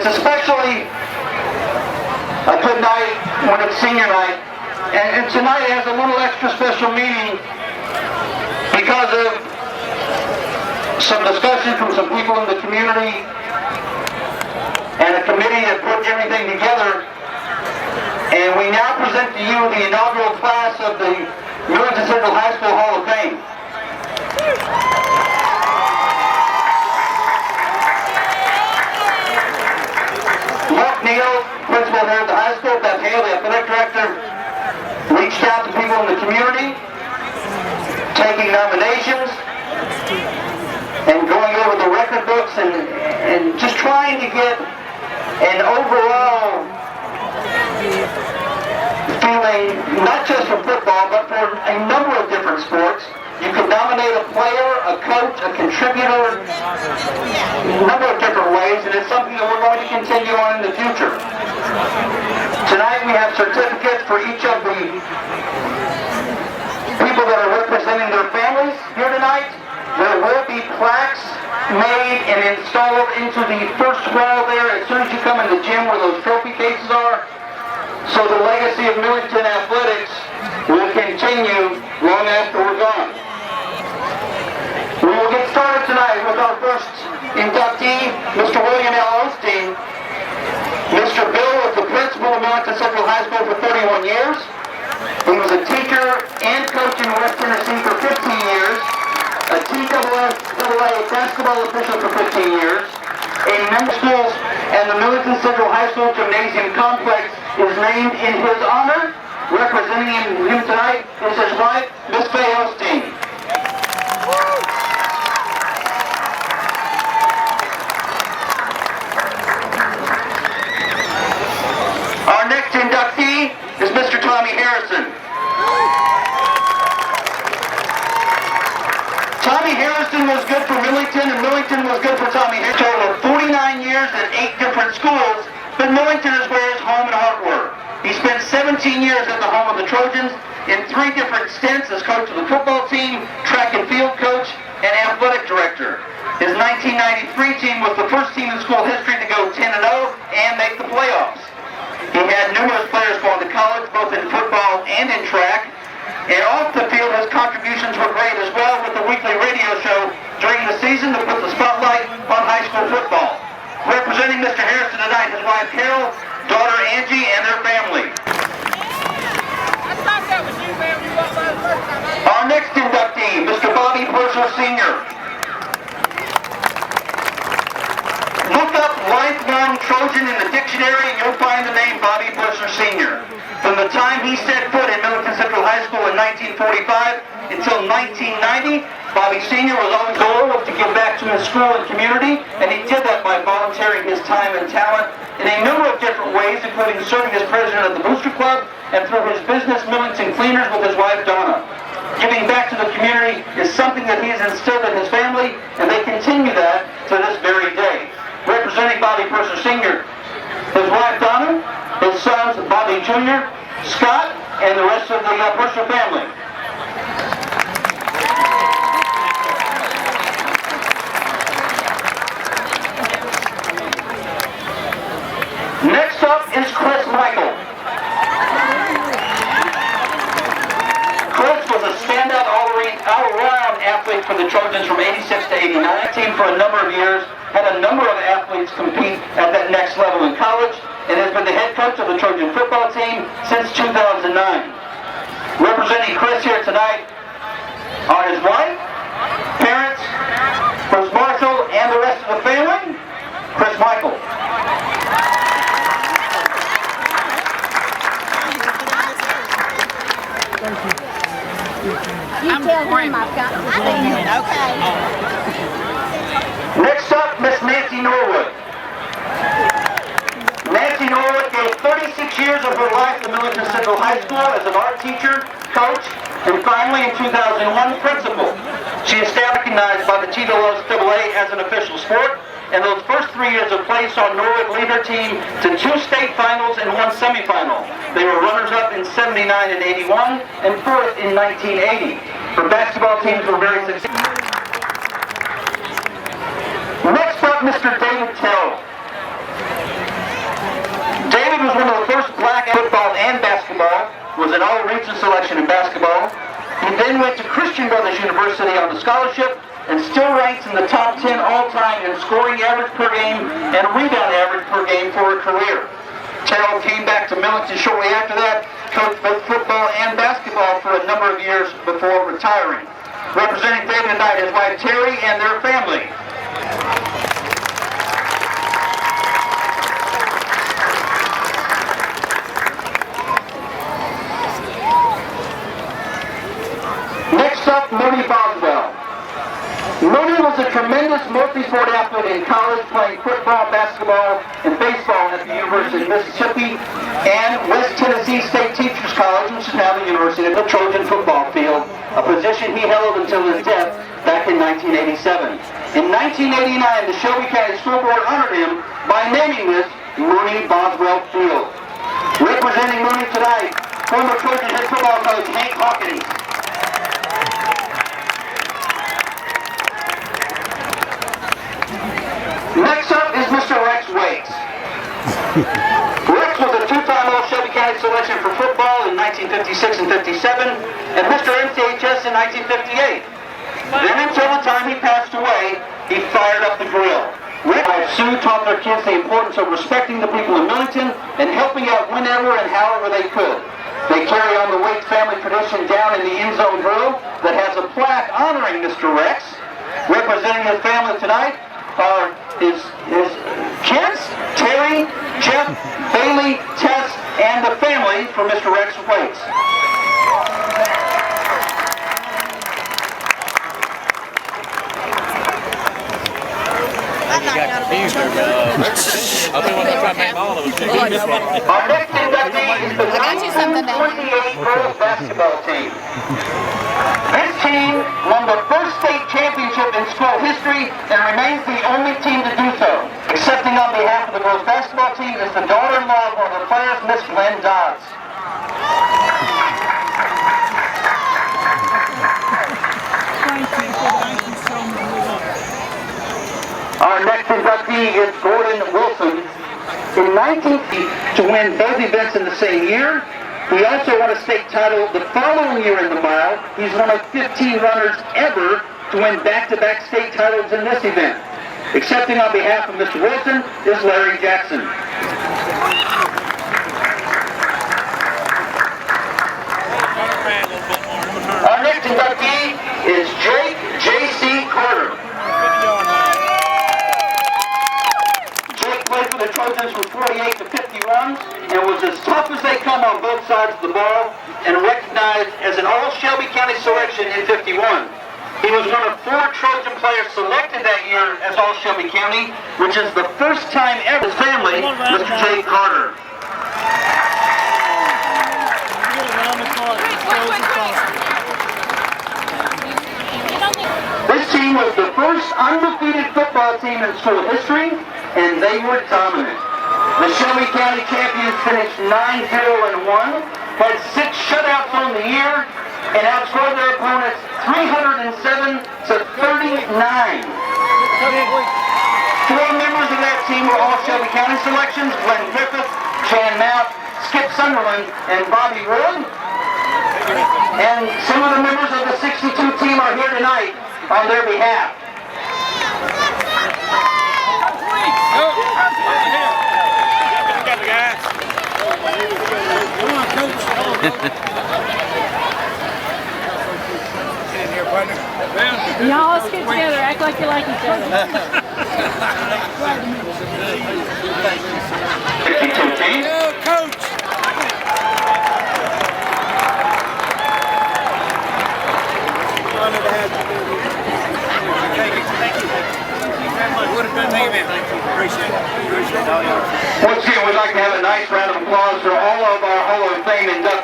It's especially a good night when it's senior night, and tonight has a little extra special meaning because of some discussion from some people in the community and a committee that put everything together. And we now present to you the inaugural class of the Millington Central High School Hall of Fame. Mark Neal, principal here at the high school, Beth Hale, the athletic director, reached out to people in the community, taking nominations and going over the record books and just trying to get an overall feeling, not just for football, but for a number of different sports. You could nominate a player, a coach, a contributor, a number of different ways, and it's something that we're going to continue on in the future. Tonight we have certificates for each of the people that are representing their families here tonight. There will be plaques made and installed into the first wall there as soon as you come in the gym where those trophy cases are. So the legacy of Millington athletics will continue long after we're gone. We will get started tonight with our first inductee, Mr. William Osteen. Mr. Bill was the principal of Millington Central High School for 31 years. He was a teacher and coach in West Tennessee for 15 years, a TAA basketball official for 15 years, a member of schools, and the Millington Central High School Gymnasium complex is named in his honor. Representing him tonight is his wife, Miss Osteen. Our next inductee is Mr. Tommy Harrison. Tommy Harrison was good for Millington, and Millington was good for Tommy Harrison. Total of 49 years at 8 different schools, but Millington is where his home and heart were. He spent 17 years at the home of the Trojans in 3 different stints as coach of the football team, track and field coach, and athletic director. His 1993 team was the first team in school history to go 10-0 and make the playoffs. He had numerous players going to college, both in football and in track. And off the field, his contributions were great as well with the weekly radio show during the season to put the spotlight on high school football. Representing Mr. Harrison tonight, his wife Terrell, daughter Angie, and their family. Our next inductee, Mr. Percer Sr. Look up lifelong Trojan in the dictionary and you'll find the name Bobby Percer Sr. From the time he set foot in Millington Central High School in 1945 until 1990, Bobby Sr. was always goal to give back to his school and community, and he did that by volunteering his time and talent in a number of different ways, including serving as president of the Booster Club and through his business Millington Cleaners with his wife Donna. Giving back to the community is something that he has instilled in his family, and they continue that to this very day. Representing Bobby Percer Sr., his wife Donna, his sons Bobby Jr., Scott, and the rest of the Percer family. Next up is Chris Michael. Chris was a standout all-around athlete for the Trojans from 86 to 89. Team for a number of years, had a number of athletes compete at that next level in college, and has been the head coach of the Trojan football team since 2009. Representing Chris here tonight are his wife, parents, Chris Marshall, and the rest of the family, Chris Michael. You tell him I've got to see him. Okay. Next up, Miss Nancy Norwood. Nancy Norwood gave 36 years of her life to Millington Central High School as an art teacher, coach, and finally in 2001, principal. She is now recognized by the TAA as an official sport, and those first 3 years of play saw Norwood lead her team to 2 state finals and 1 semifinal. They were runners-up in 79 and 81, and 4th in 1980. Her basketball teams were very successful. Next up, Mr. David Terrell. Mooney was one of the first black football and basketball, was an all-region selection in basketball. He then went to Christian Brothers University on a scholarship and still ranks in the top 10 all-time in scoring average per game and rebound average per game for a career. Terrell came back to Millington shortly after that, coached both football and basketball for a number of years before retiring. Representing David tonight, his wife Terry and their family. Next up, Mooney Boswell. Mooney was a tremendous multi-sport athlete in college, playing football, basketball, and baseball at the University of Mississippi and West Tennessee State Teachers College, which is now the University of the Trojan football field, a position he held until his death back in 1987. In 1989, the Shelby County School Board honored him by naming this Mooney Boswell Field. Representing Mooney tonight, former Trojan head football coach Hank Hawkins. Next up is Mr. Rex Waits. Rex was a two-time All-Shelby County selection for football in 1956 and 57, and Mr. MCHS in 1958. Then until the time he passed away, he fired up the grill. Rex and Sue taught their kids the importance of respecting the people of Millington and helping out whenever and however they could. They carry on the Waits family tradition down in the end zone drill that has a plaque honoring Mr. Rex. Representing his family tonight are his kids, Terry, Jeff, Bailey, Tess, and the family for Mr. Rex Waits. You got confused there, I think when I tried to make all of us. Our next inductee is the 1928 girls basketball team. This team won the first state championship in school history and remains the only team to do so. Accepting on behalf of the girls basketball team is the daughter-in-law of one of the players, Miss Glenn Dodds. Our next inductee is Gordon Wilson. In 1950, to win both events in the same year, he also won a state title the following year in the mile. He's one of 15 runners ever to win back-to-back state titles in this event. Accepting on behalf of Mr. Wilson is Larry Jackson. Our next inductee is Jake J.C. Carter. Played for the Trojans from 48 to 51 and was as tough as they come on both sides of the ball and recognized as an all-Shelby County selection in 51. He was one of 4 Trojan players selected that year as all-Shelby County, which is the first time ever. His family, Mr. Jay Carter. This team was the first undefeated football team in school history, and they were dominant. The Shelby County champions finished 9-0-1, had 6 shutouts on the year, and outscored their opponents 307 to 39. 4 members of that team were all Shelby County selections: Glenn Griffith, Jan Mount, Skip Sunderland, and Bobby Wood. And some of the members of the 62 team are here tonight on their behalf. Y'all let's get together, act like you like each other. 52 team. Go, Coach! Appreciate it. Once again, we'd like to have a nice round of applause for all of our Hall of Fame inductees.